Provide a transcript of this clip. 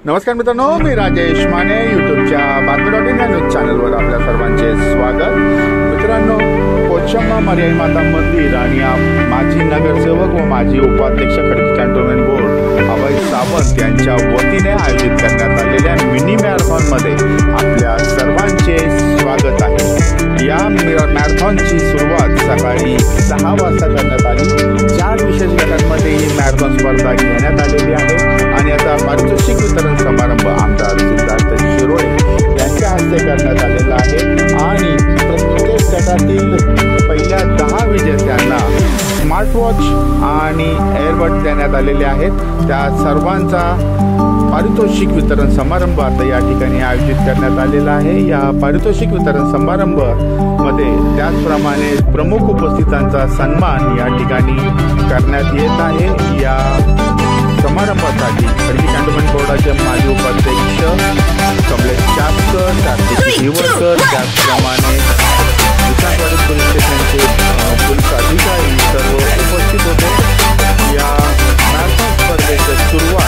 नमस्कार मित्रांनो, मी राजेश माने यूट्यूबच्या बातमी.इन या न्यूज चॅनलवर आपल्या सर्वांचे स्वागत। मित्रांनो, कोचम्मा मर्याई माता मंदिर आणि माजी नगरसेवक व माजी उपाध्यक्ष खडकी कॅन्टोन्मेंट बोर्ड अभय सावंत यांच्या वतीने आयोजित करण्यात आलेल्या मिनी मॅरेथॉनमध्ये आपल्या सर्वांचे स्वागत आहे। या मॅरेथॉनची सुरुवात सकाळी 6 वाजता करण्यात आली। 4 विशेष गटांमध्ये ही मॅरेथॉन स्पर्धा घेण्यात आलेली आहे आणि आता पारितोषिक वितरण समारंभ आमदार सिद्धार्थ शिरोळे यांच्या हस्ते करण्यात आलेला आहे आणि प्रत्येक गटातील पहिल्या 10 विजेत्यांना स्मार्टवॉच आणि एअरबड देण्यात आलेले आहेत। त्या सर्वांचा पारितोषिक वितरण समारंभ आता या ठिकाणी आयोजित करण्यात आलेला आहे। या पारितोषिक वितरण समारंभ मध्ये त्याचप्रमाणे प्रमुख उपस्थितांचा सन्मान या ठिकाणी करण्यात येत आहे। या समारंभासाठी खडकी कॅन्टोन्मेंट बोर्डाचे माजी उपाध्यक्ष कमलेश चापकर, कार्तिक दिवकर, त्याचप्रमाणे विशाखवाडी पोलीस स्टेशनचे पोलीस अधिकारी सर्व उपस्थित होते। या मॅरेथॉन स्पर्धेची सुरुवात